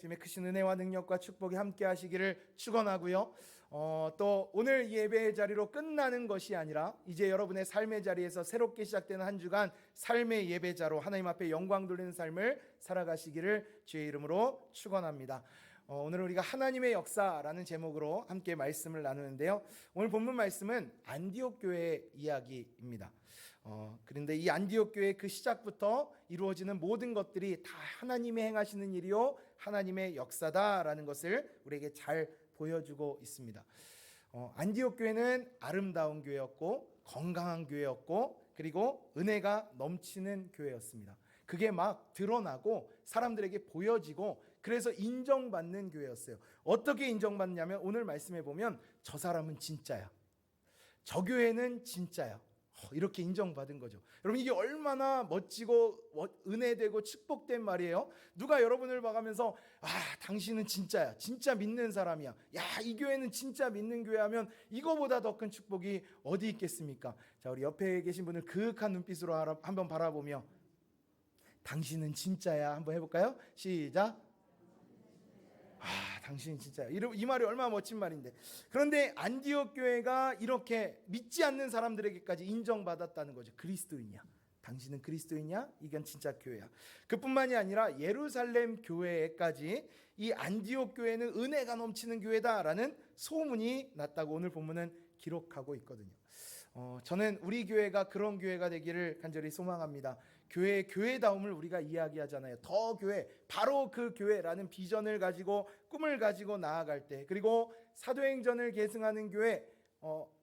주님의 크신 은혜와 능력과 축복이 함께 하시기를 축원하고요. 또 오늘 이 예배의 자리로 끝나는 것이 아니라 이제 여러분의 삶의 자리에서 새롭게 시작되는 한 주간 삶의 예배자로 하나님 앞에 영광 돌리는 삶을 살아가시기를 주의 이름으로 축원합니다. 오늘 우리가 하나님의 역사라는 제목으로 함께 말씀을 나누는데요. 오늘 본문 말씀은 안디옥 교회의 이야기입니다. 그런데 이 안디옥 교회의 그 시작부터 이루어지는 모든 것들이 다 하나님이 행하시는 일이요 하나님의 역사다라는 것을 우리에게 잘 보여주고 있습니다. 안디옥 교회는 아름다운 교회였고 건강한 교회였고 그리고 은혜가 넘치는 교회였습니다. 그게 막 드러나고 사람들에게 보여지고 그래서 인정받는 교회였어요. 어떻게 인정받냐면 오늘 말씀해 보면 저 사람은 진짜야, 저 교회는 진짜야, 이렇게 인정받은 거죠. 여러분, 이게 얼마나 멋지고 은혜되고 축복된 말이에요. 누가 여러분을 봐가면서 당신은 진짜야, 진짜 믿는 사람이야, 이 교회는 진짜 믿는 교회 하면 이거보다 더 큰 축복이 어디 있겠습니까? 자, 우리 옆에 계신 분을 그윽한 눈빛으로 한번 바라보며 당신은 진짜야 한번 해볼까요? 시작. 당신은 진짜야. 이 말이 얼마나 멋진 말인데. 그런데 안디옥 교회가 이렇게 믿지 않는 사람들에게까지 인정받았다는 거죠. 그리스도인이야, 당신은 그리스도인이야? 이건 진짜 교회야. 그뿐만이 아니라 예루살렘 교회에까지 이 안디옥 교회는 은혜가 넘치는 교회다라는 소문이 났다고 오늘 본문은 기록하고 있거든요. 저는 우리 교회가 그런 교회가 되기를 간절히 소망합니다. 교회의 교회다움을 우리가 이야기하잖아요. 더 교회, 바로 그 교회라는 비전을 가지고 꿈을 가지고 나아갈 때, 그리고 사도행전을 계승하는 교회,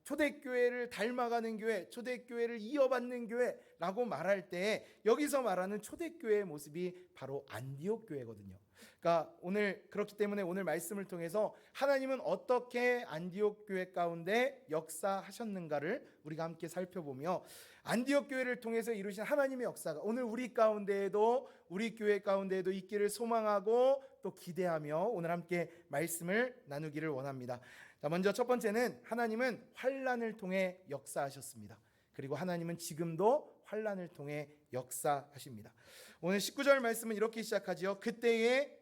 초대교회를 닮아가는 교회, 초대교회를 이어받는 교회라고 말할 때 여기서 말하는 초대교회의 모습이 바로 안디옥 교회거든요. 그러니까 그렇기 때문에 오늘 말씀을 통해서 하나님은 어떻게 안디옥 교회 가운데 역사하셨는가를 우리가 함께 살펴보며 안디옥 교회를 통해서 이루신 하나님의 역사가 오늘 우리 가운데에도, 우리 교회 가운데에도 있기를 소망하고 또 기대하며 오늘 함께 말씀을 나누기를 원합니다. 자, 먼저 첫 번째는 하나님은 환난을 통해 역사하셨습니다. 그리고 하나님은 지금도 환난을 통해 역사하십니다. 오늘 19절 말씀은 이렇게 시작하지요. 그때에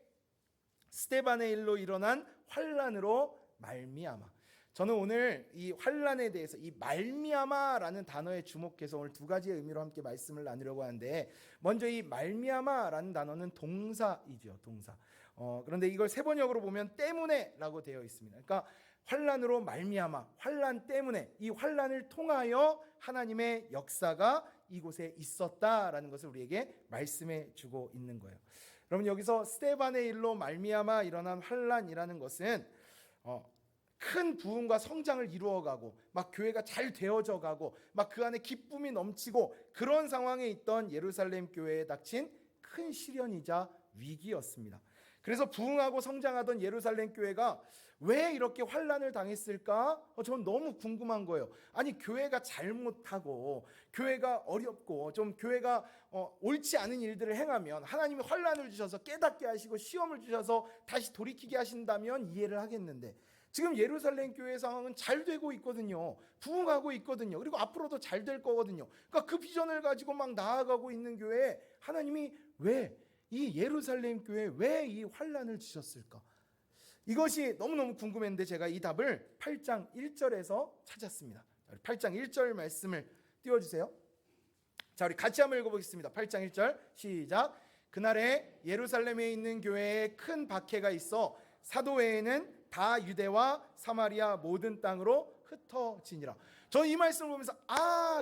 스데반의 일로 일어난 환난으로 말미암아. 저는 오늘 이 환난에 대해서 이 말미암아라는 단어에 주목해서 오늘 두 가지의 의미로 함께 말씀을 나누려고 하는데, 먼저 이 말미암아라는 단어는 동사이죠, 동사. 그런데 이걸 세번역으로 보면 때문에라고 되어 있습니다. 그러니까 환난으로 말미암아, 환난 때문에, 이 환난을 통하여 하나님의 역사가 이곳에 있었다라는 것을 우리에게 말씀해 주고 있는 거예요. 여러분, 여기서 스데반의 일로 말미암아 일어난 환난이라는 것은 큰 부흥과 성장을 이루어가고 막 교회가 잘 되어져 가고 막 그 안에 기쁨이 넘치고 그런 상황에 있던 예루살렘 교회에 닥친 큰 시련이자 위기였습니다. 그래서 부흥하고 성장하던 예루살렘 교회가 왜 이렇게 환난을 당했을까? 저는 너무 궁금한 거예요. 아니, 교회가 잘못하고 교회가 어렵고 좀 교회가 옳지 않은 일들을 행하면 하나님이 환난을 주셔서 깨닫게 하시고 시험을 주셔서 다시 돌이키게 하신다면 이해를 하겠는데, 지금 예루살렘 교회 상황은 잘 되고 있거든요. 부흥하고 있거든요. 그리고 앞으로도 잘 될 거거든요. 그러니까 그 비전을 가지고 막 나아가고 있는 교회에 하나님이 왜 이 예루살렘 교회에 왜 이 환난을 주셨을까? 이것이 너무너무 궁금했는데 제가 이 답을 8장 1절에서 찾았습니다. 8장 1절 말씀을 띄워주세요. 자, 우리 같이 한번 읽어보겠습니다. 8장 1절 시작. 그날에 예루살렘에 있는 교회에 큰 박해가 있어 사도 외에는 다 유대와 사마리아 모든 땅으로 흩어지니라. 저는 이 말씀을 보면서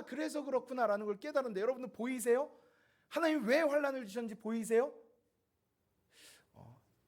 그래서 그렇구나라는 걸 깨달았는데, 여러분들 보이세요? 하나님 왜 환난을 주셨는지 보이세요?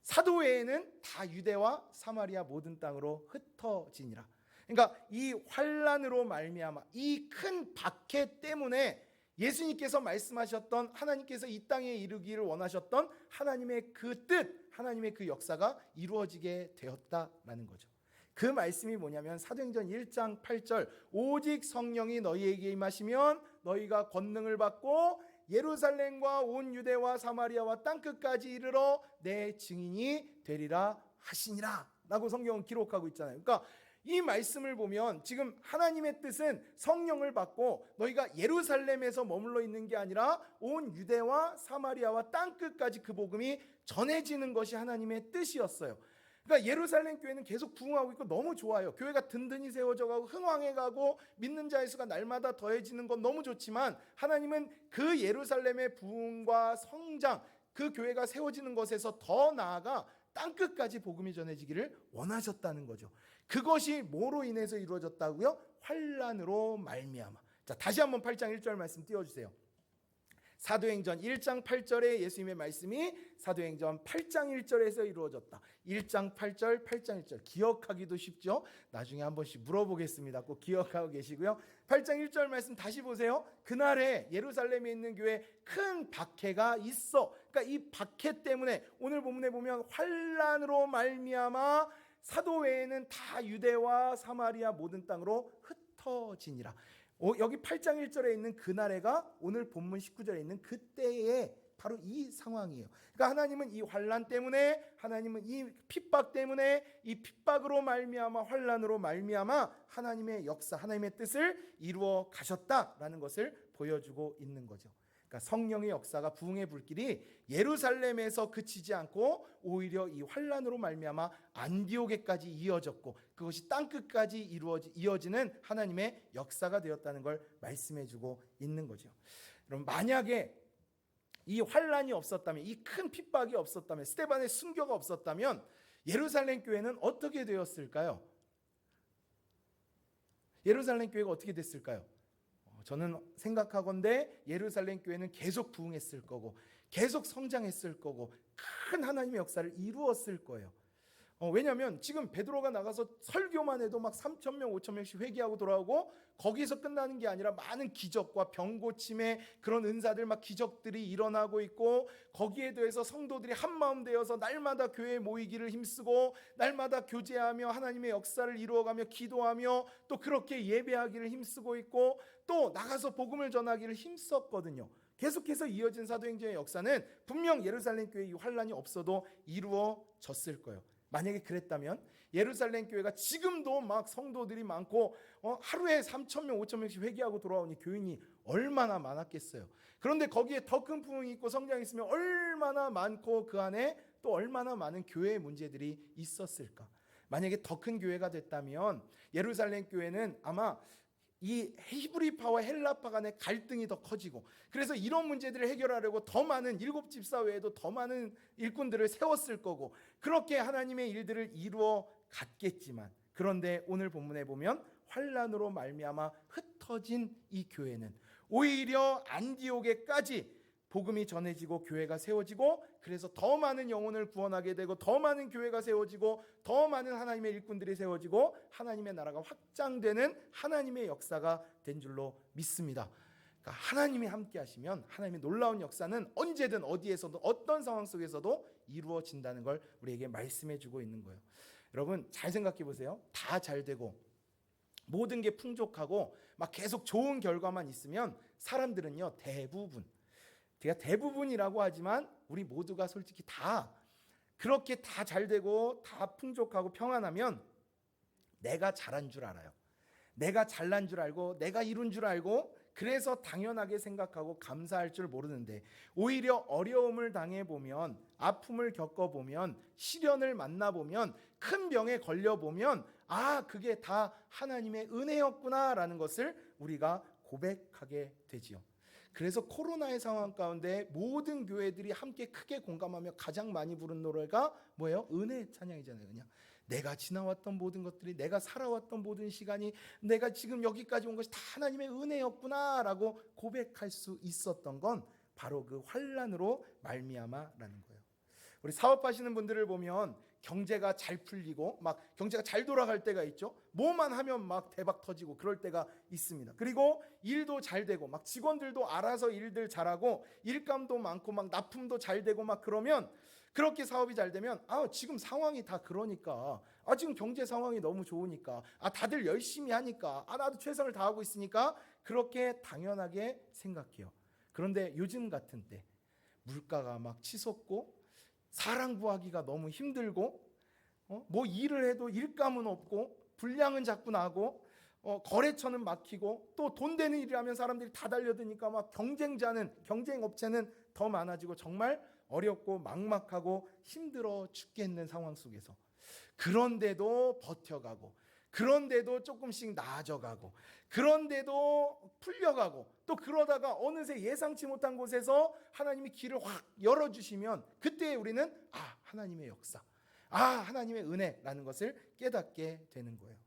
사도 외에는 다 유대와 사마리아 모든 땅으로 흩어지니라. 그러니까 이 환난으로 말미암아 이 큰 박해 때문에 예수님께서 말씀하셨던, 하나님께서 이 땅에 이루기를 원하셨던 하나님의 그 뜻, 하나님의 그 역사가 이루어지게 되었다라는 거죠. 그 말씀이 뭐냐면 사도행전 1장 8절 오직 성령이 너희에게 임하시면 너희가 권능을 받고 예루살렘과 온 유대와 사마리아와 땅끝까지 이르러 내 증인이 되리라 하시니라 라고 성경은 기록하고 있잖아요. 그러니까 이 말씀을 보면 지금 하나님의 뜻은 성령을 받고 너희가 예루살렘에서 머물러 있는 게 아니라 온 유대와 사마리아와 땅끝까지 그 복음이 전해지는 것이 하나님의 뜻이었어요. 그러니까 예루살렘 교회는 계속 부흥하고 있고 너무 좋아요. 교회가 든든히 세워져 가고 흥왕해 가고 믿는 자의 수가 날마다 더해지는 건 너무 좋지만 하나님은 그 예루살렘의 부흥과 성장, 그 교회가 세워지는 것에서 더 나아가 땅끝까지 복음이 전해지기를 원하셨다는 거죠. 그것이 뭐로 인해서 이루어졌다고요? 환난으로 말미암아. 자, 다시 한번 8장 1절 말씀 띄워주세요. 사도행전 1장 8절에 예수님의 말씀이 사도행전 8장 1절에서 이루어졌다. 1장 8절, 8장 1절 기억하기도 쉽죠? 나중에 한 번씩 물어보겠습니다. 꼭 기억하고 계시고요. 8장 1절 말씀 다시 보세요. 그날에 예루살렘에 있는 교회에 큰 박해가 있어. 그러니까 이 박해 때문에 오늘 본문에 보면 환난으로 말미암아 사도 외에는 다 유대와 사마리아 모든 땅으로 흩어지니라. 여기 8장 1절에 있는 그날에가 오늘 본문 19절에 있는 그때의 바로 이 상황이에요. 그러니까 하나님은 이 환난 때문에, 하나님은 이 핍박 때문에, 이 핍박으로 말미암아 환난으로 말미암아 하나님의 역사, 하나님의 뜻을 이루어 가셨다라는 것을 보여주고 있는 거죠. 그러니까 성령의 역사가 부흥의 불길이 예루살렘에서 그치지 않고 오히려 이 환난으로 말미암아 안디옥에까지 이어졌고 그것이 땅끝까지 이어지는 하나님의 역사가 되었다는 걸 말씀해주고 있는 거죠. 그럼 만약에 이 환난이 없었다면, 이 큰 핍박이 없었다면, 스데반의 순교가 없었다면 예루살렘 교회는 어떻게 되었을까요? 예루살렘 교회가 어떻게 됐을까요? 저는 생각하건대 예루살렘 교회는 계속 부흥했을 거고 계속 성장했을 거고 큰 하나님의 역사를 이루었을 거예요. 왜냐하면 지금 베드로가 나가서 설교만 해도 막 3,000명, 5,000명씩 회개하고 돌아오고 거기서 끝나는 게 아니라 많은 기적과 병고침의 그런 은사들 막 기적들이 일어나고 있고 거기에 대해서 성도들이 한마음 되어서 날마다 교회에 모이기를 힘쓰고 날마다 교제하며 하나님의 역사를 이루어가며 기도하며 또 그렇게 예배하기를 힘쓰고 있고 또 나가서 복음을 전하기를 힘썼거든요. 계속해서 이어진 사도행전의 역사는 분명 예루살렘 교회의 환난이 없어도 이루어졌을 거예요. 만약에 그랬다면 예루살렘 교회가 지금도 막 성도들이 많고 하루에 3,000명, 5,000명씩 회개하고 돌아오니 교인이 얼마나 많았겠어요. 그런데 거기에 더 큰 부흥이 있고 성장이 있으면 얼마나 많고 그 안에 또 얼마나 많은 교회의 문제들이 있었을까. 만약에 더 큰 교회가 됐다면 예루살렘 교회는 아마 이 히브리파와 헬라파 간의 갈등이 더 커지고 그래서 이런 문제들을 해결하려고 더 많은 일곱 집사 외에도 더 많은 일꾼들을 세웠을 거고 그렇게 하나님의 일들을 이루어 갔겠지만 그런데 오늘 본문에 보면 환난으로 말미암아 흩어진 이 교회는 오히려 안디옥에까지 복음이 전해지고 교회가 세워지고 그래서 더 많은 영혼을 구원하게 되고 더 많은 교회가 세워지고 더 많은 하나님의 일꾼들이 세워지고 하나님의 나라가 확장되는 하나님의 역사가 된 줄로 믿습니다. 그러니까 하나님이 함께 하시면 하나님의 놀라운 역사는 언제든 어디에서도 어떤 상황 속에서도 이루어진다는 걸 우리에게 말씀해 주고 있는 거예요. 여러분 잘 생각해 보세요. 다 잘 되고 모든 게 풍족하고 막 계속 좋은 결과만 있으면 사람들은요 제가 대부분이라고 하지만 우리 모두가 솔직히 다 그렇게 다 잘 되고 다 풍족하고 평안하면 내가 잘한 줄 알아요. 내가 잘난 줄 알고 내가 이룬 줄 알고 그래서 당연하게 생각하고 감사할 줄 모르는데 오히려 어려움을 당해보면 아픔을 겪어보면 시련을 만나보면 큰 병에 걸려보면 그게 다 하나님의 은혜였구나라는 것을 우리가 고백하게 되지요. 그래서 코로나의 상황 가운데 모든 교회들이 함께 크게 공감하며 가장 많이 부른 노래가 뭐예요? 은혜 찬양이잖아요. 그냥 내가 지나왔던 모든 것들이 내가 살아왔던 모든 시간이 내가 지금 여기까지 온 것이 다 하나님의 은혜였구나라고 고백할 수 있었던 건 바로 그 환난으로 말미암아라는 거예요. 우리 사업하시는 분들을 보면 경제가 잘 풀리고 막 경제가 잘 돌아갈 때가 있죠. 뭐만 하면 막 대박 터지고 그럴 때가 있습니다. 그리고 일도 잘 되고 막 직원들도 알아서 일들 잘하고 일감도 많고 막 납품도 잘 되고 막 그러면 그렇게 사업이 잘 되면 지금 상황이 다 그러니까 지금 경제 상황이 너무 좋으니까 다들 열심히 하니까 나도 최선을 다하고 있으니까 그렇게 당연하게 생각해요. 그런데 요즘 같은 때 물가가 막 치솟고 사랑 구하기가 너무 힘들고 뭐 일을 해도 일감은 없고 불량은 자꾸 나고 거래처는 막히고 또 돈 되는 일이라면 사람들이 다 달려드니까 막 경쟁 업체는 더 많아지고 정말 어렵고 막막하고 힘들어 죽겠는 상황 속에서 그런데도 버텨가고 그런데도 조금씩 나아져가고 그런데도 풀려가고 또 그러다가 어느새 예상치 못한 곳에서 하나님이 길을 확 열어주시면 그때 우리는 하나님의 역사, 하나님의 은혜라는 것을 깨닫게 되는 거예요.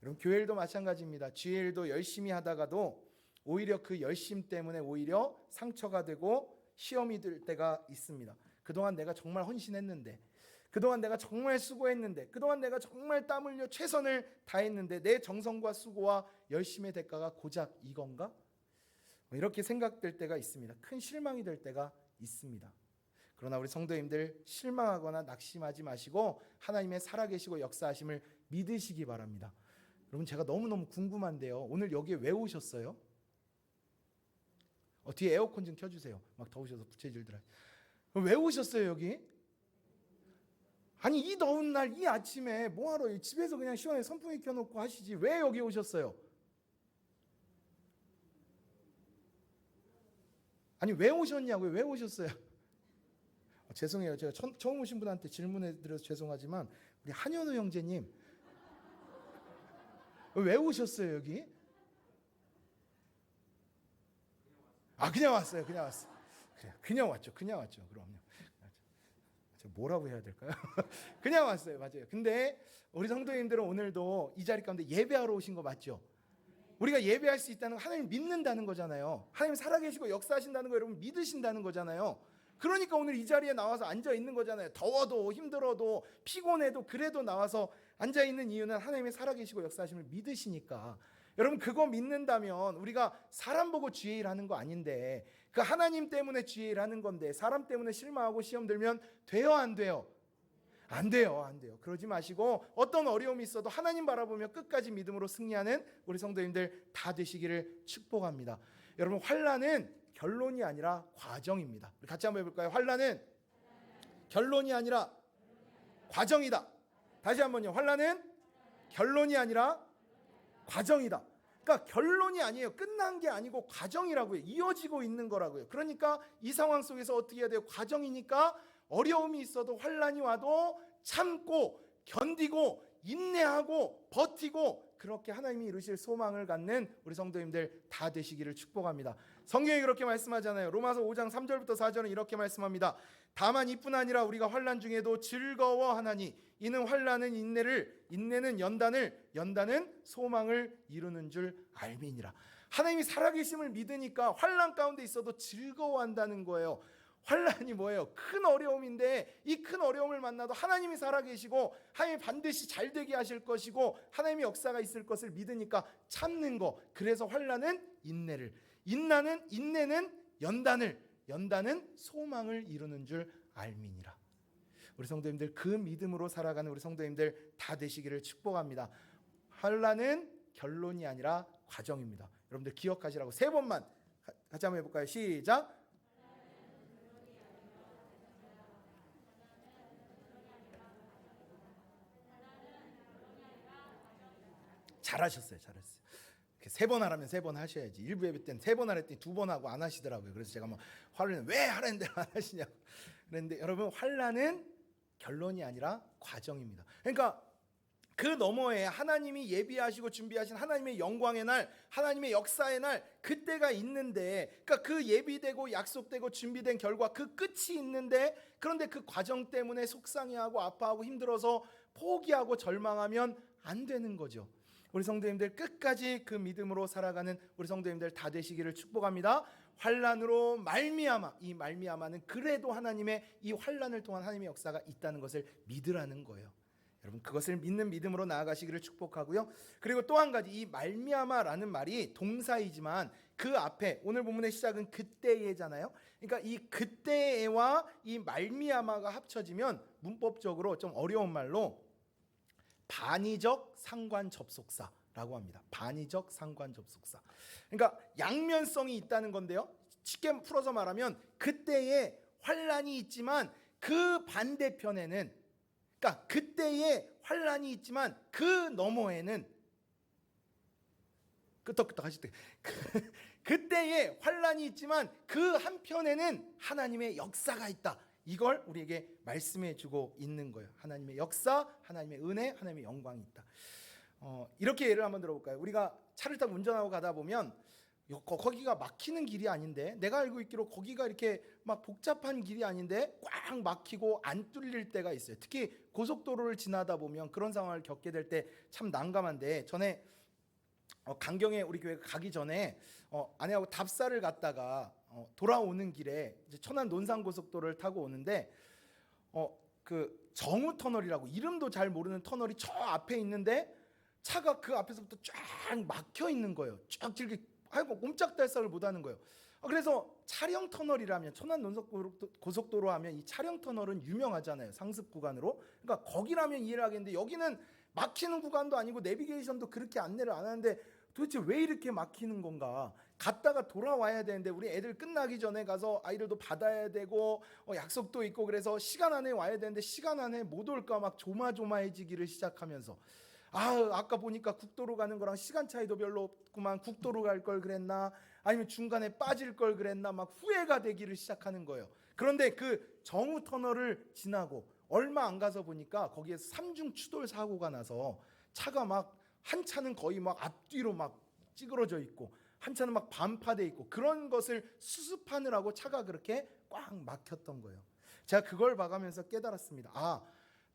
여러분 교회 일도 마찬가지입니다. 주의 일도 열심히 하다가도 오히려 그 열심 때문에 오히려 상처가 되고 시험이 들 때가 있습니다. 그동안 내가 정말 헌신했는데, 그동안 내가 정말 수고했는데, 그동안 내가 정말 땀 흘려 최선을 다했는데 내 정성과 수고와 열심의 대가가 고작 이건가? 이렇게 생각될 때가 있습니다. 큰 실망이 될 때가 있습니다. 그러나 우리 성도님들 실망하거나 낙심하지 마시고 하나님의 살아계시고 역사하심을 믿으시기 바랍니다. 여러분 제가 너무너무 궁금한데요. 오늘 여기에 왜 오셨어요? 뒤에 에어컨 좀 켜주세요. 막 더우셔서 부채질들. 왜 오셨어요 여기? 아니 이 더운 날 이 아침에 뭐하러 집에서 그냥 시원하게 선풍기 켜놓고 하시지 왜 여기 오셨어요? 아니 왜 오셨냐고요? 왜 오셨어요? 죄송해요. 제가 처음 오신 분한테 질문해 드려서 죄송하지만 우리 한현우 형제님 왜 오셨어요 여기? 그냥 왔어요. 그냥 왔어요. 그냥 왔죠. 그럼요. 뭐라고 해야 될까요? 그냥 왔어요. 맞아요. 근데 우리 성도님들은 오늘도 이 자리 가운데 예배하러 오신 거 맞죠? 우리가 예배할 수 있다는 거 하나님 믿는다는 거잖아요. 하나님 살아계시고 역사하신다는 거 여러분 믿으신다는 거잖아요. 그러니까 오늘 이 자리에 나와서 앉아 있는 거잖아요. 더워도 힘들어도 피곤해도 그래도 나와서 앉아 있는 이유는 하나님의 살아계시고 역사하심을 믿으시니까. 여러분 그거 믿는다면 우리가 사람 보고 주의 일하는 거 아닌데 그 하나님 때문에 주의 일하는 건데 사람 때문에 실망하고 시험 들면 돼요 안 돼요? 안 돼요. 그러지 마시고 어떤 어려움이 있어도 하나님 바라보며 끝까지 믿음으로 승리하는 우리 성도님들 다 되시기를 축복합니다. 여러분 환난은 결론이 아니라 과정입니다. 우리 같이 한번 해볼까요? 환난은 결론이 아니라 과정이다. 다시 한번요. 환난은 결론이 아니라 과정이다. 그러니까 결론이 아니에요. 끝난 게 아니고 과정이라고요. 이어지고 있는 거라고요. 그러니까 이 상황 속에서 어떻게 해야 돼요? 과정이니까 어려움이 있어도 환난이 와도 참고 견디고 인내하고 버티고 그렇게 하나님이 이루실 소망을 갖는 우리 성도님들 다 되시기를 축복합니다. 성경이 그렇게 말씀하잖아요. 로마서 5장 3절부터 4절은 이렇게 말씀합니다. 다만 이뿐 아니라 우리가 환난 중에도 즐거워하나니 이는 환난은 인내를, 인내는 연단을, 연단은 소망을 이루는 줄 알미니라. 하나님이 살아계심을 믿으니까 환난 가운데 있어도 즐거워한다는 거예요. 환난이 뭐예요? 큰 어려움인데 이 큰 어려움을 만나도 하나님이 살아계시고 하나님이 반드시 잘 되게 하실 것이고 하나님의 역사가 있을 것을 믿으니까 참는 거. 그래서 환난은 인내를, 인내는 연단을, 연단은 소망을 이루는 줄 알미니라. 우리 성도님들 그 믿음으로 살아가는 우리 성도님들 다 되시기를 축복합니다. 환난은 결론이 아니라 과정입니다. 여러분들 기억하시라고 3번만 같이 한번 해볼까요? 시작. 잘하셨어요. 3번 하라면 3번 하셔야지. 일부 예배 때는 3번 하랬더니 2번 하고 안 하시더라고요. 그래서 제가 막 화를 왜 하라는데 안 하시냐고. 그런데 여러분 환난은 결론이 아니라 과정입니다. 그러니까 그 너머에 하나님이 예비하시고 준비하신 하나님의 영광의 날, 하나님의 역사의 날, 그때가 있는데, 그러니까 그 예비되고 약속되고 준비된 결과 그 끝이 있는데, 그런데 그 과정 때문에 속상해하고 아파하고 힘들어서 포기하고 절망하면 안 되는 거죠. 우리 성도님들 끝까지 그 믿음으로 살아가는 우리 성도님들 다 되시기를 축복합니다. 환난으로 말미암아, 이 말미암아는 그래도 하나님의 이 환난을 통한 하나님의 역사가 있다는 것을 믿으라는 거예요. 여러분 그것을 믿는 믿음으로 나아가시기를 축복하고요. 그리고 또 한 가지, 이 말미암아라는 말이 동사이지만 그 앞에 오늘 본문의 시작은 그때에잖아요. 그러니까 이 그때에와 이 말미암아가 합쳐지면 문법적으로 좀 어려운 말로 반의적 상관 접속사라고 합니다. 반의적 상관 접속사. 그러니까 양면성이 있다는 건데요. 쉽게 풀어서 말하면 그때에 환난이 있지만 그 반대편에는, 그러니까 그때에 환란이 있지만 그 너머에는 끄떡끄떡 하실 때 그때에 환란이 있지만 그 한편에는 하나님의 역사가 있다. 이걸 우리에게 말씀해 주고 있는 거예요. 하나님의 역사, 하나님의 은혜, 하나님의 영광이 있다. 이렇게 예를 한번 들어볼까요? 우리가 차를 타고 운전하고 가다 보면 거기가 막히는 길이 아닌데, 내가 알고 있기로 거기가 이렇게 막 복잡한 길이 아닌데 꽉 막히고 안 뚫릴 때가 있어요. 특히 고속도로를 지나다 보면 그런 상황을 겪게 될 때 참 난감한데, 전에 강경에 우리 교회 가기 전에 아내하고 답사를 갔다가 돌아오는 길에 이제 천안 논산 고속도로를 타고 오는데 그 정우 터널이라고, 이름도 잘 모르는 터널이 저 앞에 있는데 차가 그 앞에서부터 쫙 막혀 있는 거예요. 쫙 길게 하고 꼼짝달싹을 못 하는 거예요. 그래서 차량 터널이라면, 천안 논산 고속도로 하면 이 차량 터널은 유명하잖아요. 상습 구간으로. 그러니까 거기라면 이해를 하겠는데, 여기는 막히는 구간도 아니고 내비게이션도 그렇게 안내를 안 하는데 도대체 왜 이렇게 막히는 건가? 갔다가 돌아와야 되는데 우리 애들 끝나기 전에 가서 아이들도 받아야 되고 약속도 있고, 그래서 시간 안에 와야 되는데 시간 안에 못 올까 막 조마조마해지기를 시작하면서, 아까 보니까 국도로 가는 거랑 시간 차이도 별로 없구만, 국도로 갈 걸 그랬나, 아니면 중간에 빠질 걸 그랬나, 막 후회가 되기를 시작하는 거예요. 그런데 그 정우 터널을 지나고 얼마 안 가서 보니까 거기에서 삼중 추돌 사고가 나서 차가 막, 한 차는 거의 막 앞뒤로 막 찌그러져 있고 한 차는 막 반파돼 있고, 그런 것을 수습하느라고 차가 그렇게 꽉 막혔던 거예요. 제가 그걸 봐가면서 깨달았습니다.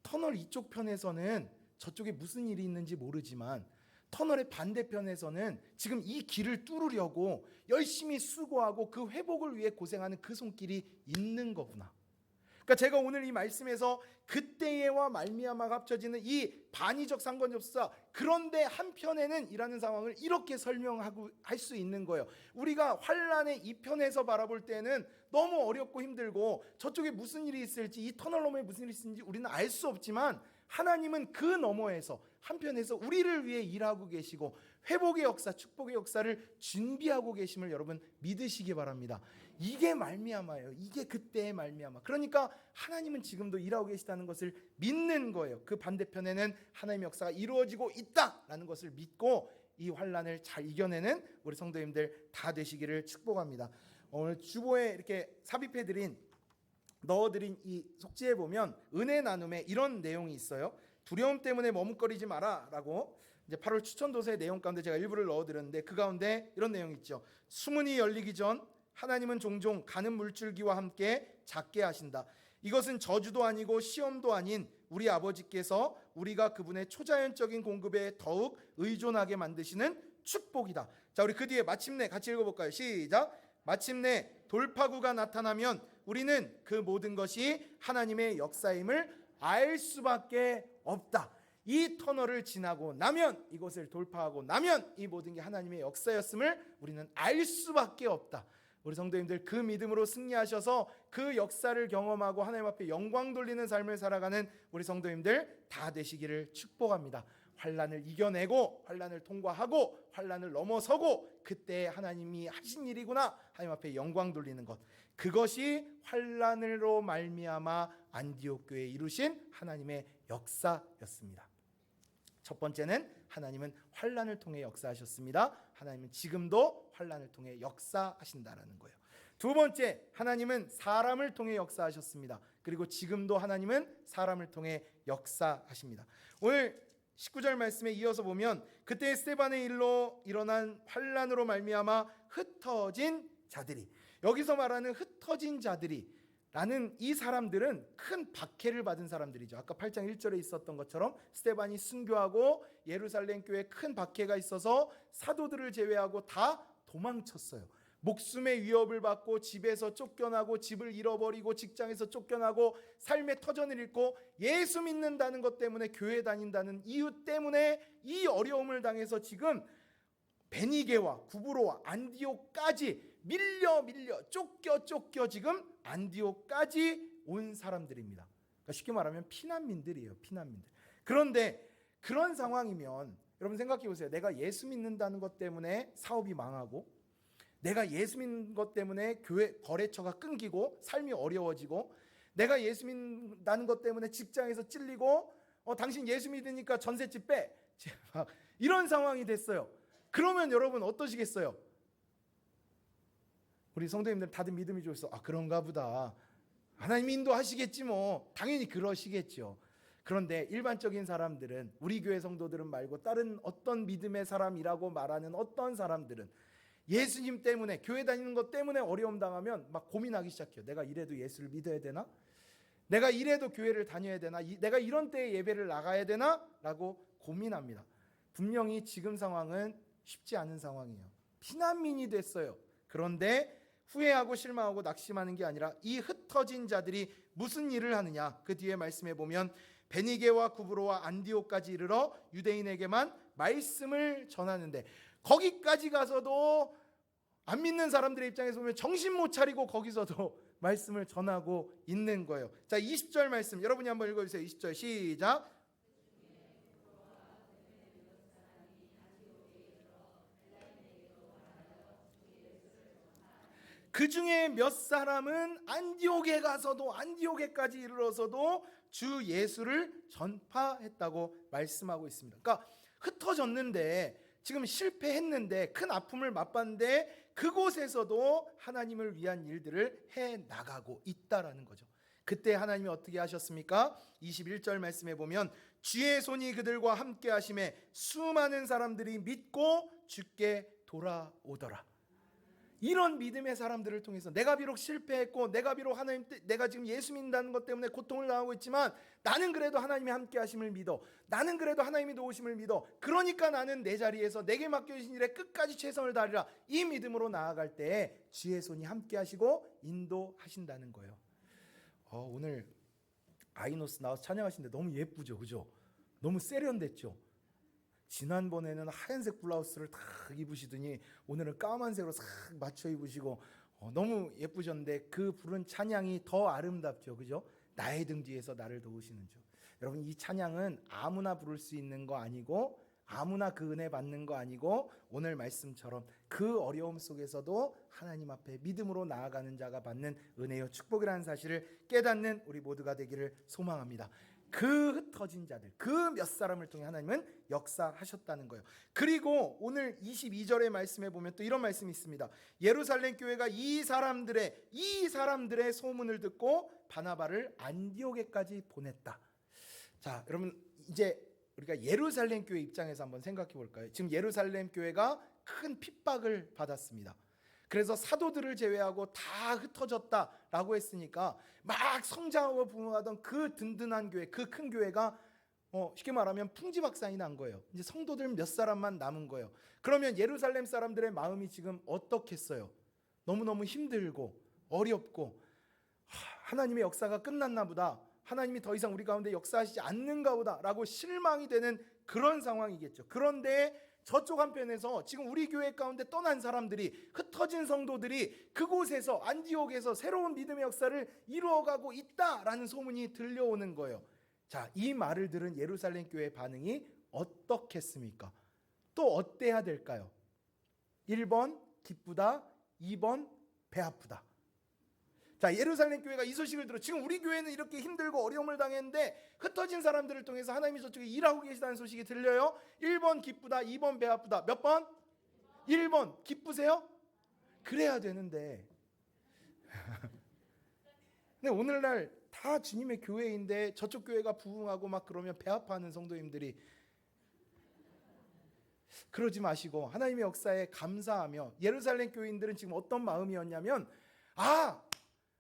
터널 이쪽 편에서는 저쪽에 무슨 일이 있는지 모르지만 터널의 반대편에서는 지금 이 길을 뚫으려고 열심히 수고하고 그 회복을 위해 고생하는 그 손길이 있는 거구나. 그러니까 제가 오늘 이 말씀에서 그때와 말미암아가 합쳐지는 이 반의적 상관접사, 그런데 한편에는 이라는 상황을 이렇게 설명하고 할 수 있는 거예요. 우리가 환란의 이 편에서 바라볼 때는 너무 어렵고 힘들고 저쪽에 무슨 일이 있을지, 이 터널 너머에 무슨 일이 있을지 우리는 알 수 없지만, 하나님은 그 너머에서 한편에서 우리를 위해 일하고 계시고 회복의 역사, 축복의 역사를 준비하고 계심을 여러분 믿으시기 바랍니다. 이게 말미암아예요. 이게 그때의 말미암아. 그러니까 하나님은 지금도 일하고 계시다는 것을 믿는 거예요. 그 반대편에는 하나님의 역사가 이루어지고 있다라는 것을 믿고 이 환란을 잘 이겨내는 우리 성도님들 다 되시기를 축복합니다. 오늘 주보에 이렇게 삽입해드린, 넣어드린 이 속지에 보면 은혜 나눔에 이런 내용이 있어요. 두려움 때문에 머뭇거리지 마라 라고, 이제 8월 추천도서의 내용 가운데 제가 일부를 넣어드렸는데 그 가운데 이런 내용이 있죠. 수문이 열리기 전 하나님은 종종 가는 물줄기와 함께 작게 하신다. 이것은 저주도 아니고 시험도 아닌 우리 아버지께서 우리가 그분의 초자연적인 공급에 더욱 의존하게 만드시는 축복이다. 자, 우리 그 뒤에 마침내 같이 읽어볼까요? 시작. 마침내 돌파구가 나타나면 우리는 그 모든 것이 하나님의 역사임을 알 수밖에 없다. 이 터널을 지나고 나면, 이것을 돌파하고 나면 이 모든 게 하나님의 역사였음을 우리는 알 수밖에 없다. 우리 성도님들 그 믿음으로 승리하셔서 그 역사를 경험하고 하나님 앞에 영광 돌리는 삶을 살아가는 우리 성도님들 다 되시기를 축복합니다. 환란을 이겨내고 환란을 통과하고 환란을 넘어서고 그때 하나님이 하신 일이구나, 하나님 앞에 영광 돌리는 것, 그것이 환란으로 말미암아 안디옥 교회에 이루신 하나님의 역사였습니다. 첫 번째는 하나님은 환란을 통해 역사하셨습니다. 하나님은 지금도 환란을 통해 역사하신다라는 거예요. 두 번째, 하나님은 사람을 통해 역사하셨습니다. 그리고 지금도 하나님은 사람을 통해 역사하십니다. 오늘 19절 말씀에 이어서 보면 그때 스데반의 일로 일어난 환란으로 말미암아 흩어진 자들이, 여기서 말하는 흩어진 자들이 라는 이 사람들은 큰 박해를 받은 사람들이죠. 아까 8장 1절에 있었던 것처럼 스데반이 순교하고 예루살렘 교회에 큰 박해가 있어서 사도들을 제외하고 다 도망쳤어요. 목숨의 위협을 받고 집에서 쫓겨나고 집을 잃어버리고 직장에서 쫓겨나고 삶의 터전을 잃고 예수 믿는다는 것 때문에 교회 다닌다는 이유 때문에 이 어려움을 당해서 지금 베니게와 구브로와 안디옥까지 밀려 쫓겨 지금 안디옥까지 온 사람들입니다. 그러니까 쉽게 말하면 피난민들이에요. 피난민들. 그런데 그런 상황이면 여러분 생각해 보세요. 내가 예수 믿는다는 것 때문에 사업이 망하고, 내가 예수 믿는 것 때문에 교회 거래처가 끊기고 삶이 어려워지고, 내가 예수 믿는다는 것 때문에 직장에서 찔리고 당신 예수 믿으니까 전셋집 빼. 막 이런 상황이 됐어요. 그러면 여러분 어떠시겠어요? 우리 성도님들 다들 믿음이 좋아서 그런가 보다. 하나님 인도하시겠지 뭐. 당연히 그러시겠죠. 그런데 일반적인 사람들은, 우리 교회 성도들은 말고 다른 어떤 믿음의 사람이라고 말하는 어떤 사람들은 예수님 때문에, 교회 다니는 것 때문에 어려움 당하면 막 고민하기 시작해요. 내가 이래도 예수를 믿어야 되나? 내가 이래도 교회를 다녀야 되나? 내가 이런 때에 예배를 나가야 되나? 라고 고민합니다. 분명히 지금 상황은 쉽지 않은 상황이에요. 피난민이 됐어요. 그런데 후회하고 실망하고 낙심하는 게 아니라 이 흩어진 자들이 무슨 일을 하느냐? 그 뒤에 말씀해 보면 베니게와 구브로와 안디옥까지 이르러 유대인에게만 말씀을 전하는데, 거기까지 가서도 안 믿는 사람들의 입장에서 보면 정신 못 차리고 거기서도 말씀을 전하고 있는 거예요. 자, 20절 말씀 여러분이 한번 읽어주세요. 20절 시작. 그 중에 몇 사람은 안디옥에 가서도, 안디옥에까지 이르러서도 주 예수를 전파했다고 말씀하고 있습니다. 그러니까 흩어졌는데, 지금 실패했는데, 큰 아픔을 맛봤는데 그곳에서도 하나님을 위한 일들을 해나가고 있다라는 거죠. 그때 하나님이 어떻게 하셨습니까? 21절 말씀에 보면 주의 손이 그들과 함께 하심에 수많은 사람들이 믿고 주께 돌아오더라. 이런 믿음의 사람들을 통해서 내가 비록 실패했고, 내가 비록 내가 지금 예수 믿는다는 것 때문에 고통을 당하고 있지만, 나는 그래도 하나님이 함께 하심을 믿어. 나는 그래도 하나님이 도우심을 믿어. 그러니까 나는 내 자리에서 내게 맡겨주신 일에 끝까지 최선을 다하리라. 이 믿음으로 나아갈 때에 주의 손이 함께 하시고 인도하신다는 거예요. 오늘 아이노스 나와서 찬양하시는데 너무 예쁘죠, 그죠? 너무 세련됐죠. 지난번에는 하얀색 블라우스를 딱 입으시더니 오늘은 까만색으로 싹 맞춰 입으시고 너무 예쁘셨는데, 그 부른 찬양이 더 아름답죠, 그죠? 나의 등 뒤에서 나를 도우시는 주. 여러분, 이 찬양은 아무나 부를 수 있는 거 아니고, 아무나 그 은혜 받는 거 아니고, 오늘 말씀처럼 그 어려움 속에서도 하나님 앞에 믿음으로 나아가는 자가 받는 은혜요 축복이라는 사실을 깨닫는 우리 모두가 되기를 소망합니다. 그 흩어진 자들, 그 몇 사람을 통해 하나님은 역사하셨다는 거예요. 그리고 오늘 22절의 말씀에 보면 또 이런 말씀이 있습니다. 예루살렘 교회가 이 사람들의 소문을 듣고 바나바를 안디옥에까지 보냈다. 자, 여러분, 이제 우리가 예루살렘 교회 입장에서 한번 생각해 볼까요? 지금 예루살렘 교회가 큰 핍박을 받았습니다. 그래서 사도들을 제외하고 다 흩어졌다라고 했으니까 막 성장하고 부흥하던 그 든든한 교회, 그 큰 교회가 쉽게 말하면 풍지박산이 난 거예요. 이제 성도들 몇 사람만 남은 거예요. 그러면 예루살렘 사람들의 마음이 지금 어떻겠어요? 너무너무 힘들고 어렵고, 하나님의 역사가 끝났나 보다, 하나님이 더 이상 우리 가운데 역사하시지 않는가 보다 라고 실망이 되는 그런 상황이겠죠. 그런데 저쪽 한편에서 지금 우리 교회 가운데 떠난 사람들이, 흩어진 성도들이 그곳에서, 안디옥에서 새로운 믿음의 역사를 이루어가고 있다라는 소문이 들려오는 거예요. 자, 이 말을 들은 예루살렘 교회의 반응이 어떻겠습니까? 또 어때야 될까요? 1번 기쁘다, 2번 배 아프다. 자, 예루살렘 교회가 이 소식을 들어, 지금 우리 교회는 이렇게 힘들고 어려움을 당했는데 흩어진 사람들을 통해서 하나님이 저쪽에 일하고 계시다는 소식이 들려요. 1번 기쁘다, 2번 배 아프다. 몇 번? 1번. 기쁘세요? 그래야 되는데 근데 오늘날 다 주님의 교회인데 저쪽 교회가 부흥하고 막 그러면 배 아파하는 성도님들이, 그러지 마시고 하나님의 역사에 감사하며, 예루살렘 교인들은 지금 어떤 마음이었냐면,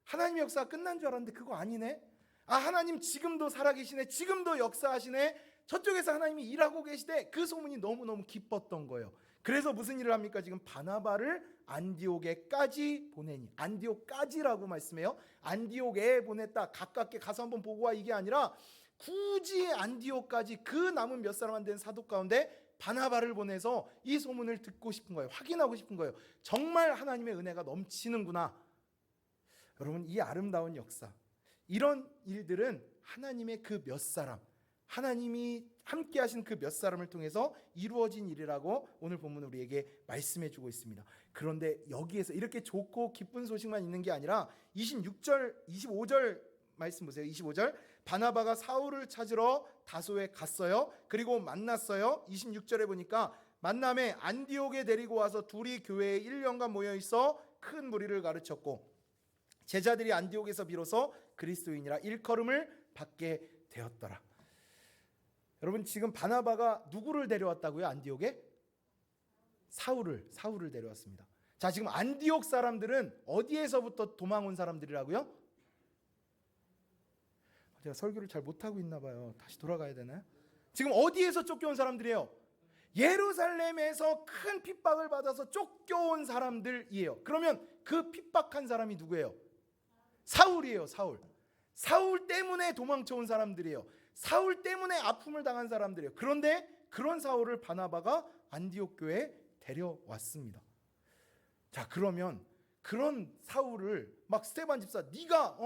하나님의 역사가 끝난 줄 알았는데 그거 아니네. 하나님 지금도 살아계시네. 지금도 역사하시네. 저쪽에서 하나님이 일하고 계시대. 그 소문이 너무너무 기뻤던 거예요. 그래서 무슨 일을 합니까? 지금 바나바를 안디옥에까지 보내니, 안디옥까지라고 말씀해요. 안디옥에 보냈다, 가깝게 가서 한번 보고 와, 이게 아니라 굳이 안디옥까지, 그 남은 몇 사람 안 되는 사도 가운데 바나바를 보내서 이 소문을 듣고 싶은 거예요. 확인하고 싶은 거예요. 정말 하나님의 은혜가 넘치는구나. 여러분, 이 아름다운 역사, 이런 일들은 하나님의 그 몇 사람, 하나님이 함께 하신 그 몇 사람을 통해서 이루어진 일이라고 오늘 본문 우리에게 말씀해 주고 있습니다. 그런데 여기에서 이렇게 좋고 기쁜 소식만 있는 게 아니라 26절, 25절 말씀 보세요. 25절. 바나바가 사울을 찾으러 다소에 갔어요. 그리고 만났어요. 26절에 보니까 만남에 안디옥에 데리고 와서 둘이 교회에 1년간 모여 있어 큰 무리를 가르쳤고 제자들이 안디옥에서 비로소 그리스도인이라 일컬음을 받게 되었더라. 여러분, 지금 바나바가 누구를 데려왔다고요? 안디옥에? 사울을 데려왔습니다. 자, 지금 안디옥 사람들은 어디에서부터 도망 온 사람들이라고요? 제가 설교를 잘 못하고 있나 봐요. 다시 돌아가야 되나요? 지금 어디에서 쫓겨온 사람들이에요? 예루살렘에서 큰 핍박을 받아서 쫓겨온 사람들이에요. 그러면 그 핍박한 사람이 누구예요? 사울이에요. 사울 때문에 도망쳐온 사람들이에요. 사울 때문에 아픔을 당한 사람들이에요. 그런데 그런 사울을 바나바가 안디옥 교회에 데려왔습니다. 자, 그러면 그런 사울을 막 스데반 집사, 네가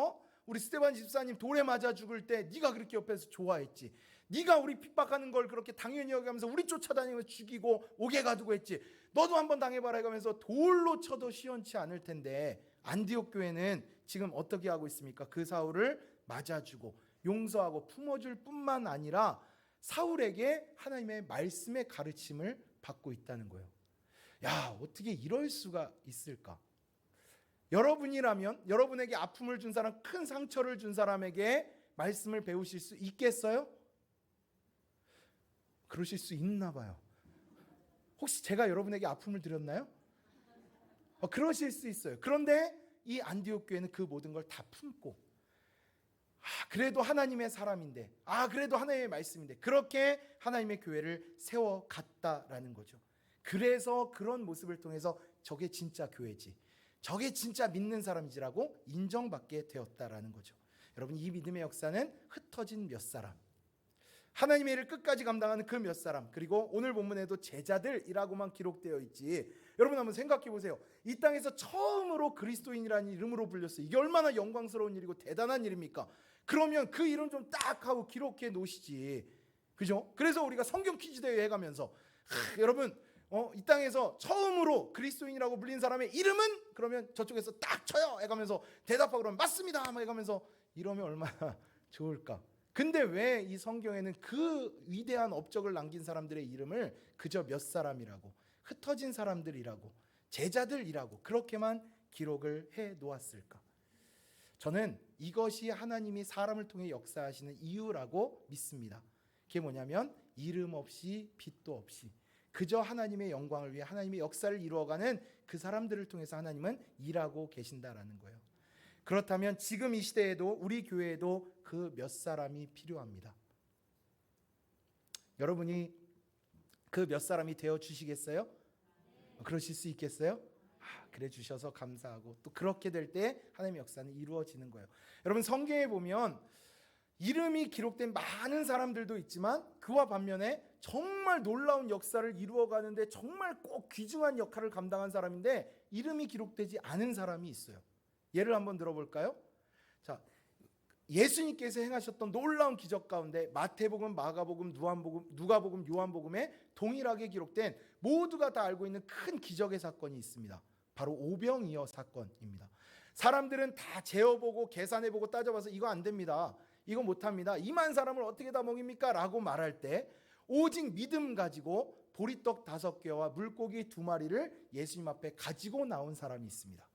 우리 스데반 집사님 돌에 맞아 죽을 때 네가 그렇게 옆에서 좋아했지. 네가 우리 핍박하는 걸 그렇게 당연히 여기면서 우리 쫓아다니면서 죽이고 옥에 가두고 했지. 너도 한번 당해봐라 해가면서 돌로 쳐도 시원치 않을 텐데 안디옥 교회는 지금 어떻게 하고 있습니까? 그 사울을 맞아주고 용서하고 품어줄 뿐만 아니라 사울에게 하나님의 말씀의 가르침을 받고 있다는 거예요. 야, 어떻게 이럴 수가 있을까? 여러분이라면 여러분에게 아픔을 준 사람, 큰 상처를 준 사람에게 말씀을 배우실 수 있겠어요? 그러실 수 있나 봐요. 혹시 제가 여러분에게 아픔을 드렸나요? 그러실 수 있어요. 그런데 이 안디옥 교회는 그 모든 걸 다 품고 그래도 하나님의 사람인데 그래도 하나님의 말씀인데 그렇게 하나님의 교회를 세워갔다라는 거죠. 그래서 그런 모습을 통해서 저게 진짜 교회지, 저게 진짜 믿는 사람이지라고 인정받게 되었다라는 거죠. 여러분, 이 믿음의 역사는 흩어진 몇 사람, 하나님의 일을 끝까지 감당하는 그 몇 사람, 그리고 오늘 본문에도 제자들이라고만 기록되어 있지. 여러분 한번 생각해 보세요. 이 땅에서 처음으로 그리스도인이라는 이름으로 불렸어요. 이게 얼마나 영광스러운 일이고 대단한 일입니까? 그러면 그 이름 좀 딱 하고 기록해 놓으시지, 그죠? 그래서 우리가 성경 퀴즈 대회 해가면서 여러분 이 땅에서 처음으로 그리스도인이라고 불린 사람의 이름은, 그러면 저쪽에서 딱 쳐요 해가면서 대답하고 그러면 맞습니다 해가면서 이러면 얼마나 좋을까. 근데 왜 이 성경에는 그 위대한 업적을 남긴 사람들의 이름을 그저 몇 사람이라고, 흩어진 사람들이라고, 제자들이라고 그렇게만 기록을 해 놓았을까? 저는 이것이 하나님이 사람을 통해 역사하시는 이유라고 믿습니다. 그게 뭐냐면 이름 없이 빛도 없이 그저 하나님의 영광을 위해 하나님의 역사를 이루어가는 그 사람들을 통해서 하나님은 일하고 계신다라는 거예요. 그렇다면 지금 이 시대에도 우리 교회에도 그 몇 사람이 필요합니다. 여러분이 그 몇 사람이 되어 주시겠어요? 그러실 수 있겠어요? 그래 주셔서 감사하고, 또 그렇게 될 때 하나님의 역사는 이루어지는 거예요. 여러분, 성경에 보면 이름이 기록된 많은 사람들도 있지만 그와 반면에 정말 놀라운 역사를 이루어가는데 정말 꼭 귀중한 역할을 감당한 사람인데 이름이 기록되지 않은 사람이 있어요. 예를 한번 들어볼까요? 자, 예수님께서 행하셨던 놀라운 기적 가운데 마태복음, 마가복음, 누가복음, 요한복음에 동일하게 기록된 모두가 다 알고 있는 큰 기적의 사건이 있습니다. 바로 오병이어 사건입니다. 사람들은 다 재어보고 계산해보고 따져봐서 이거 안 됩니다, 이거 못합니다, 2만 사람을 어떻게 다 먹입니까? 라고 말할 때 오직 믿음 가지고 보리떡 5개와 물고기 2마리를 예수님 앞에 가지고 나온 사람이 있습니다.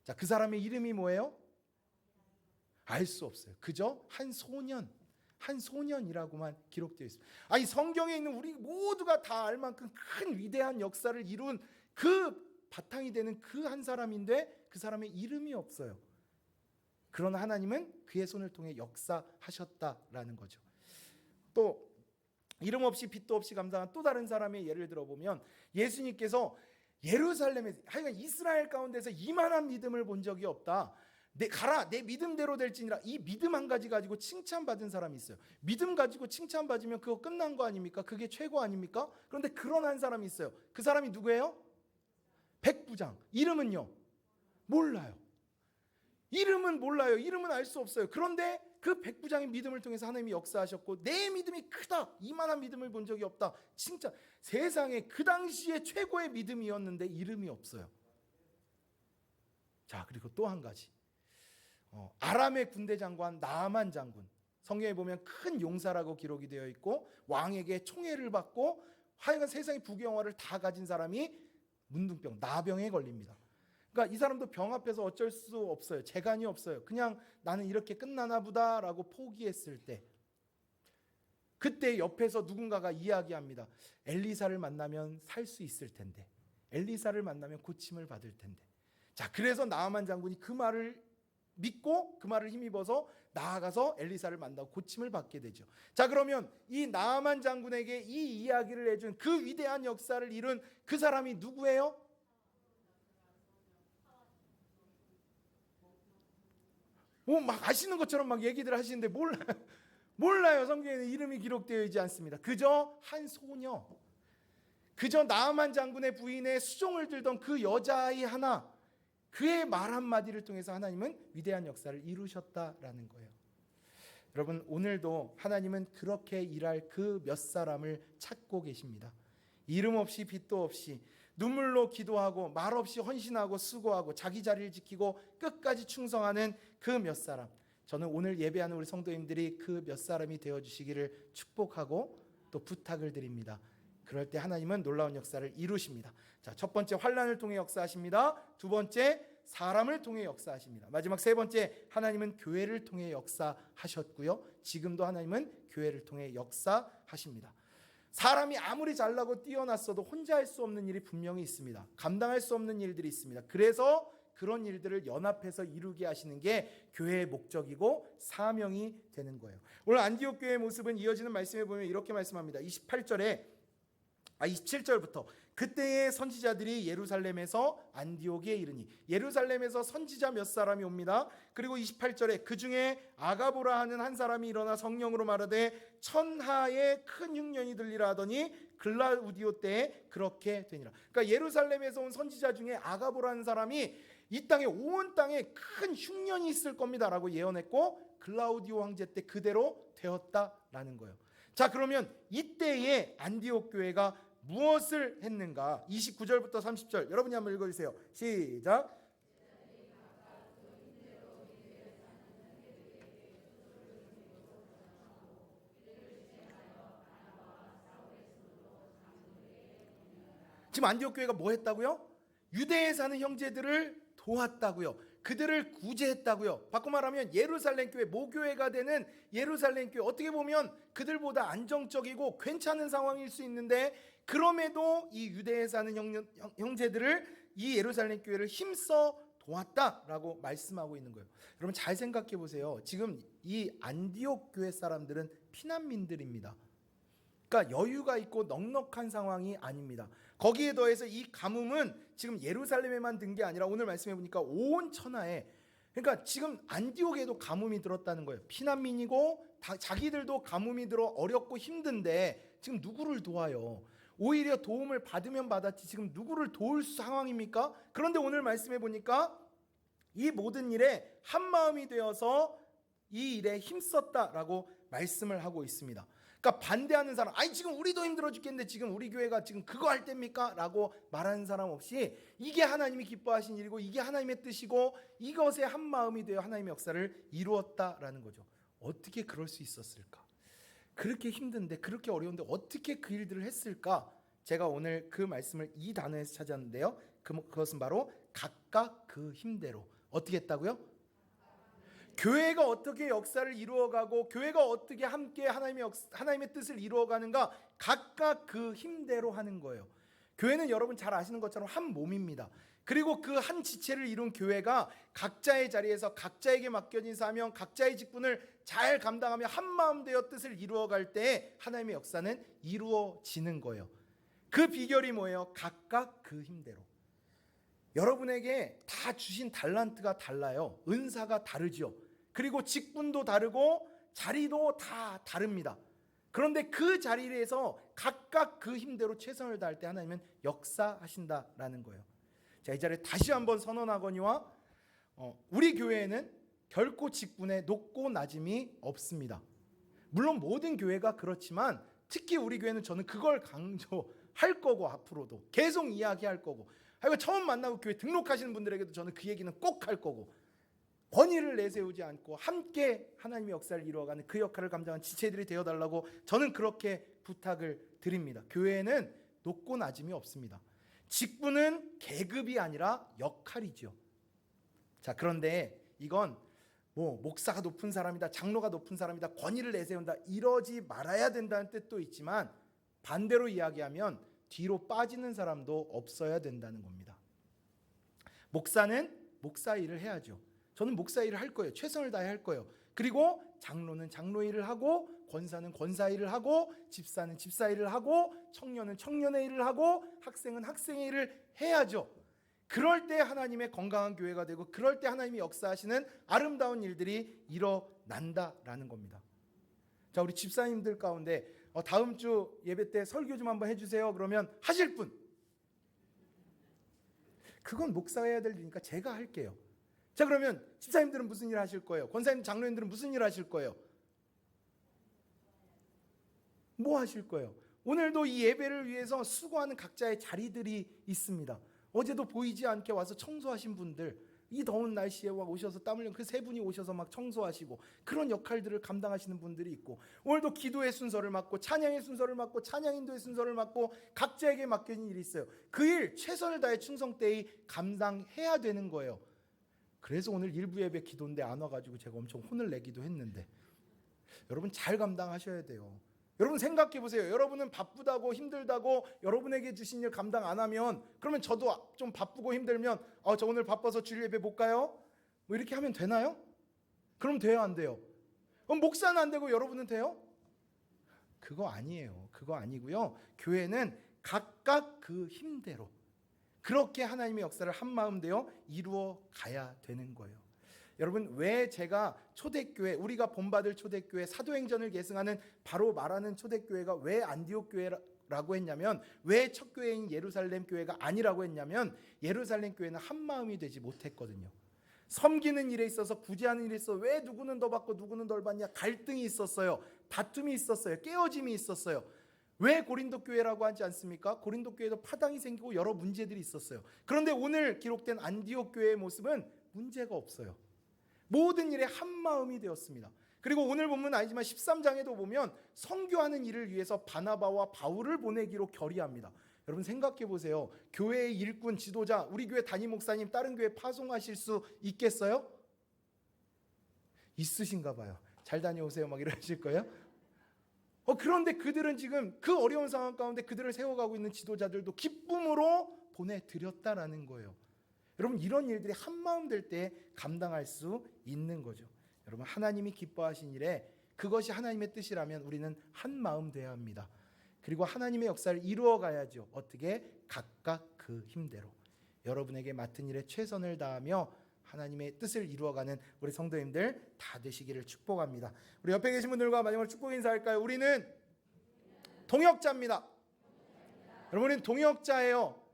자, 그 사람의 이름이 뭐예요? 알 수 없어요. 그저 한 소년이라고만 기록되어 있습니다. 아니, 성경에 있는 우리 모두가 다 알 만큼 큰 위대한 역사를 이룬 그 바탕이 되는 그 한 사람인데 그 사람의 이름이 없어요. 그러나 하나님은 그의 손을 통해 역사하셨다라는 거죠. 또 이름 없이 빛도 없이 감당한 또 다른 사람의 예를 들어보면 예수님께서 예루살렘에, 하여간 이스라엘 가운데서 이만한 믿음을 본 적이 없다, 가라 내 믿음대로 될지니라, 이 믿음 한 가지 가지고 칭찬받은 사람이 있어요. 믿음 가지고 칭찬받으면 그거 끝난 거 아닙니까? 그게 최고 아닙니까? 그런데 그런 한 사람이 있어요. 그 사람이 누구예요? 백부장. 이름은요? 몰라요. 이름은 몰라요. 이름은 알 수 없어요. 그런데 그 백부장의 믿음을 통해서 하나님이 역사하셨고, 내 믿음이 크다, 이만한 믿음을 본 적이 없다, 진짜 세상에 그 당시에 최고의 믿음이었는데 이름이 없어요. 자, 그리고 또 한 가지, 아람의 군대 장관 나아만 장군, 성경에 보면 큰 용사라고 기록이 되어 있고 왕에게 총애를 받고 하여간 세상의 부귀영화를 다 가진 사람이 문둥병, 나병에 걸립니다. 그러니까 이 사람도 병 앞에서 어쩔 수 없어요. 재간이 없어요. 그냥 나는 이렇게 끝나나 보다라고 포기했을 때, 그때 옆에서 누군가가 이야기합니다. 엘리사를 만나면 살 수 있을 텐데, 엘리사를 만나면 고침을 받을 텐데. 자, 그래서 나아만 장군이 그 말을 믿고 그 말을 힘입어서 나아가서 엘리사를 만나고 고침을 받게 되죠. 자, 그러면 이 나아만 장군에게 이 이야기를 해준 그 위대한 역사를 이룬 그 사람이 누구예요? 막 아시는 것처럼 막 얘기들 하시는데 몰라요. 성경에는 이름이 기록되어 있지 않습니다. 그저 한 소녀, 그저 나아만 장군의 부인의 수종을 들던 그 여자아이 하나, 그의 말 한마디를 통해서 하나님은 위대한 역사를 이루셨다라는 거예요. 여러분, 오늘도 하나님은 그렇게 일할 그 몇 사람을 찾고 계십니다. 이름 없이 빛도 없이 눈물로 기도하고 말 없이 헌신하고 수고하고 자기 자리를 지키고 끝까지 충성하는 그 몇 사람, 저는 오늘 예배하는 우리 성도님들이 그 몇 사람이 되어주시기를 축복하고 또 부탁을 드립니다. 그럴 때 하나님은 놀라운 역사를 이루십니다. 자, 첫 번째 환난을 통해 역사하십니다. 두 번째 사람을 통해 역사하십니다. 마지막 세 번째, 하나님은 교회를 통해 역사하셨고요. 지금도 하나님은 교회를 통해 역사하십니다. 사람이 아무리 잘나고 뛰어났어도 혼자 할 수 없는 일이 분명히 있습니다. 감당할 수 없는 일들이 있습니다. 그래서 그런 일들을 연합해서 이루게 하시는 게 교회의 목적이고 사명이 되는 거예요. 오늘 안디옥 교회의 모습은 이어지는 말씀에 보면 이렇게 말씀합니다. 27절부터 그때의 선지자들이 예루살렘에서 안디옥에 이르니, 예루살렘에서 선지자 몇 사람이 옵니다. 그리고 28절에 그 중에 아가보라 하는 한 사람이 일어나 성령으로 말하되 천하에 큰 흉년이 들리라 하더니 글라우디오 때에 그렇게 되니라. 그러니까 예루살렘에서 온 선지자 중에 아가보라는 사람이 이 땅에, 온 땅에 큰 흉년이 있을 겁니다 라고 예언했고 글라우디오 황제 때 그대로 되었다라는 거예요. 자, 그러면 이때의 안디옥 교회가 무엇을 했는가? 29절부터 30절 여러분이 한번 읽어주세요. 시작. 지금 안디옥 교회가 뭐 했다고요? 유대에 사는 형제들을 도왔다고요. 그들을 구제했다고요. 바꿔 말하면 예루살렘 교회, 모교회가 되는 예루살렘 교회, 어떻게 보면 그들보다 안정적이고 괜찮은 상황일 수 있는데 그럼에도 이 유대에 사는 형제들을, 이 예루살렘 교회를 힘써 도왔다라고 말씀하고 있는 거예요. 여러분 잘 생각해 보세요. 지금 이 안디옥 교회 사람들은 피난민들입니다. 그러니까 여유가 있고 넉넉한 상황이 아닙니다. 거기에 더해서 이 가뭄은 지금 예루살렘에만 든 게 아니라 오늘 말씀해 보니까 온 천하에, 그러니까 지금 안디옥에도 가뭄이 들었다는 거예요. 피난민이고 자기들도 가뭄이 들어 어렵고 힘든데 지금 누구를 도와요? 오히려 도움을 받으면 받았지 지금 누구를 도울 상황입니까? 그런데 오늘 말씀해 보니까 이 모든 일에 한 마음이 되어서 이 일에 힘썼다라고 말씀을 하고 있습니다. 그러니까 반대하는 사람, 아니 지금 우리도 힘들어 죽겠는데 지금 우리 교회가 지금 그거 할 때입니까? 라고 말하는 사람 없이 이게 하나님이 기뻐하신 일이고 이게 하나님의 뜻이고 이것에 한 마음이 되어 하나님의 역사를 이루었다라는 거죠. 어떻게 그럴 수 있었을까? 그렇게 힘든데, 그렇게 어려운데 어떻게 그 일들을 했을까? 제가 오늘 그 말씀을 이 단어에서 찾았는데요. 그것은 바로 각각 그 힘대로. 어떻게 했다고요? 교회가 어떻게 역사를 이루어가고 교회가 어떻게 함께 하나님의 뜻을 이루어가는가, 각각 그 힘대로 하는 거예요. 교회는 여러분 잘 아시는 것처럼 한 몸입니다. 그리고 그 한 지체를 이룬 교회가 각자의 자리에서 각자에게 맡겨진 사명, 각자의 직분을 잘 감당하며 한마음 되어 뜻을 이루어갈 때 하나님의 역사는 이루어지는 거예요. 그 비결이 뭐예요? 각각 그 힘대로. 여러분에게 다 주신 달란트가 달라요. 은사가 다르죠. 그리고 직분도 다르고 자리도 다 다릅니다. 그런데 그 자리에서 각각 그 힘대로 최선을 다할 때 하나님은 역사하신다라는 거예요. 자, 이 자리에 다시 한번 선언하거니와 우리 교회에는 결코 직분에 높고 낮음이 없습니다. 물론 모든 교회가 그렇지만 특히 우리 교회는 저는 그걸 강조할 거고 앞으로도 계속 이야기할 거고, 처음 만나고 교회 등록하시는 분들에게도 저는 그 얘기는 꼭 할 거고, 권위를 내세우지 않고 함께 하나님의 역사를 이루어가는 그 역할을 감당한 지체들이 되어달라고 저는 그렇게 부탁을 드립니다. 교회에는 높고 낮음이 없습니다. 직분은 계급이 아니라 역할이죠. 자, 그런데 이건 목사가 높은 사람이다, 장로가 높은 사람이다, 권위를 내세운다, 이러지 말아야 된다는 뜻도 있지만 반대로 이야기하면 뒤로 빠지는 사람도 없어야 된다는 겁니다. 목사는 목사 일을 해야죠. 저는 목사 일을 할 거예요. 최선을 다해 할 거예요. 그리고 장로는 장로 일을 하고, 권사는 권사 일을 하고, 집사는 집사 일을 하고, 청년은 청년의 일을 하고, 학생은 학생의 일을 해야죠. 그럴 때 하나님의 건강한 교회가 되고, 그럴 때 하나님이 역사하시는 아름다운 일들이 일어난다라는 겁니다. 자, 우리 집사님들 가운데 다음 주 예배 때 설교 좀 한번 해주세요. 그러면 하실 분? 그건 목사가 해야 될 일이니까 제가 할게요. 자, 그러면 집사님들은 무슨 일 하실 거예요? 권사님, 장로님들은 무슨 일 하실 거예요? 뭐 하실 거예요? 오늘도 이 예배를 위해서 수고하는 각자의 자리들이 있습니다. 어제도 보이지 않게 와서 청소하신 분들, 이 더운 날씨에 오셔서 땀 흘린 그 세 분이 오셔서 막 청소하시고 그런 역할들을 감당하시는 분들이 있고, 오늘도 기도의 순서를 맡고 찬양의 순서를 맡고 찬양 인도의 순서를 맡고 각자에게 맡겨진 일이 있어요. 그 일 최선을 다해 충성되이 감당해야 되는 거예요. 그래서 오늘 일부 예배 기도인데 안 와가지고 제가 엄청 혼을 내기도 했는데, 여러분 잘 감당하셔야 돼요. 여러분 생각해 보세요. 여러분은 바쁘다고 힘들다고 여러분에게 주신 일 감당 안 하면, 그러면 저도 좀 바쁘고 힘들면 저 오늘 바빠서 주일 예배 못 가요? 뭐 이렇게 하면 되나요? 그럼 돼요, 안 돼요? 그럼 목사는 안 되고 여러분은 돼요? 그거 아니에요. 그거 아니고요. 교회는 각각 그 힘대로 그렇게 하나님의 역사를 한마음 되어 이루어 가야 되는 거예요. 여러분, 왜 제가 초대교회, 우리가 본받을 초대교회, 사도행전을 계승하는 바로 말하는 초대교회가 왜 안디옥 교회라고 했냐면, 왜 첫 교회인 예루살렘 교회가 아니라고 했냐면, 예루살렘 교회는 한마음이 되지 못했거든요. 섬기는 일에 있어서, 구제하는 일에 있어서 왜 누구는 더 받고 누구는 덜 받냐, 갈등이 있었어요. 다툼이 있었어요. 깨어짐이 있었어요. 왜 고린도 교회라고 하지 않습니까? 고린도 교회도 파당이 생기고 여러 문제들이 있었어요. 그런데 오늘 기록된 안디옥 교회의 모습은 문제가 없어요. 모든 일에 한마음이 되었습니다. 그리고 오늘 본문 아니지만 13장에도 보면 선교하는 일을 위해서 바나바와 바울을 보내기로 결의합니다. 여러분 생각해 보세요. 교회의 일꾼, 지도자, 우리 교회 담임 목사님 다른 교회 파송하실 수 있겠어요? 있으신가 봐요. 잘 다녀오세요 막 이러실 거예요. 그런데 그들은 지금 그 어려운 상황 가운데 그들을 세워가고 있는 지도자들도 기쁨으로 보내드렸다라는 거예요. 여러분, 이런 일들이 한마음 될 때 감당할 수 있는 거죠. 여러분, 하나님이 기뻐하신 일에 그것이 하나님의 뜻이라면 우리는 한마음 돼야 합니다. 그리고 하나님의 역사를 이루어 가야죠. 어떻게? 각각 그 힘대로 여러분에게 맡은 일에 최선을 다하며 하나님의 뜻을 이루어가는 우리 성도님들 다 되시기를 축복합니다. 우리 옆에 계신 분들과 마지막으로 축복 인사할까요? 우리는 동역자입니다. 여러분은 동역자예요.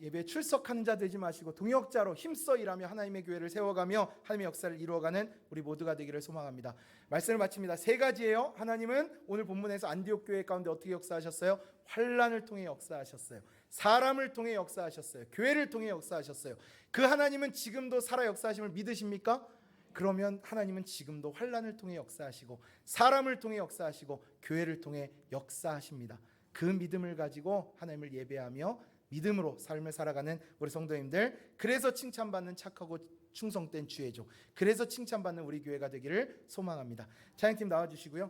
예배에 출석하는 자 되지 마시고 동역자로 힘써 일하며 하나님의 교회를 세워가며 하나님의 역사를 이루어가는 우리 모두가 되기를 소망합니다. 말씀을 마칩니다. 세 가지예요. 하나님은 오늘 본문에서 안디옥 교회 가운데 어떻게 역사하셨어요? 환난을 통해 역사하셨어요. 사람을 통해 역사하셨어요. 교회를 통해 역사하셨어요. 그 하나님은 지금도 살아 역사하심을 믿으십니까? 그러면 하나님은 지금도 환난을 통해 역사하시고 사람을 통해 역사하시고 교회를 통해 역사하십니다. 그 믿음을 가지고 하나님을 예배하며 믿음으로 삶을 살아가는 우리 성도님들, 그래서 칭찬받는 착하고 충성된 주의종, 그래서 칭찬받는 우리 교회가 되기를 소망합니다. 찬양팀 나와주시고요.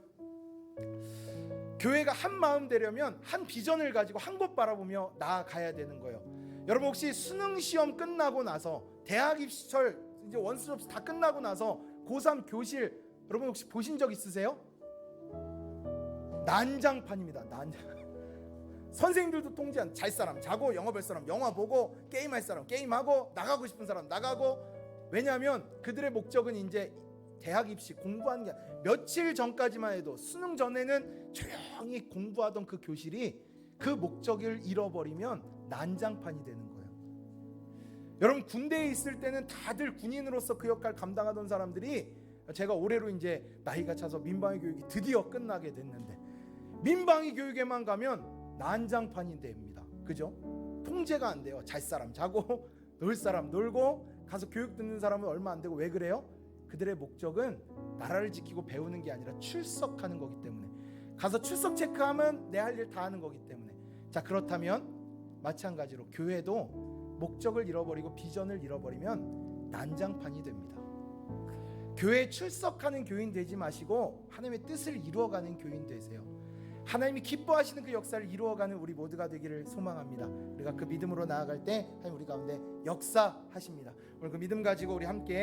교회가 한 마음 되려면 한 비전을 가지고 한 곳 바라보며 나아가야 되는 거예요. 여러분 혹시 수능 시험 끝나고 나서 대학 입시철 이제 원수 접수 다 끝나고 나서 고3 교실 여러분 혹시 보신 적 있으세요? 난장판입니다. 난장. 선생님들도 통제한, 잘 사람 자고, 영화 볼 사람 영화 보고, 게임할 사람 게임하고, 나가고 싶은 사람 나가고. 왜냐하면 그들의 목적은 이제 대학 입시 공부하는 게 아니라, 며칠 전까지만 해도 수능 전에는 조용히 공부하던 그 교실이 그 목적을 잃어버리면 난장판이 되는 거예요. 여러분 군대에 있을 때는 다들 군인으로서 그 역할 감당하던 사람들이, 제가 올해로 이제 나이가 차서 민방위 교육이 드디어 끝나게 됐는데, 민방위 교육에만 가면 난장판이 됩니다. 그죠? 통제가 안 돼요. 잘 사람 자고 놀 사람 놀고 가서 교육 듣는 사람은 얼마 안 되고 왜 그래요? 그들의 목적은 나라를 지키고 배우는 게 아니라 출석하는 거기 때문에, 가서 출석 체크하면 내 할 일 다 하는 거기 때문에. 자, 그렇다면 마찬가지로 교회도 목적을 잃어버리고 비전을 잃어버리면 난장판이 됩니다. 교회에 출석하는 교인 되지 마시고 하나님의 뜻을 이루어가는 교인 되세요. 하나님이 기뻐하시는 그 역사를 이루어가는 우리 모두가 되기를 소망합니다. 우리가 그 믿음으로 나아갈 때 하나님 우리 가운데 역사하십니다. 오늘 그 믿음 가지고 우리 함께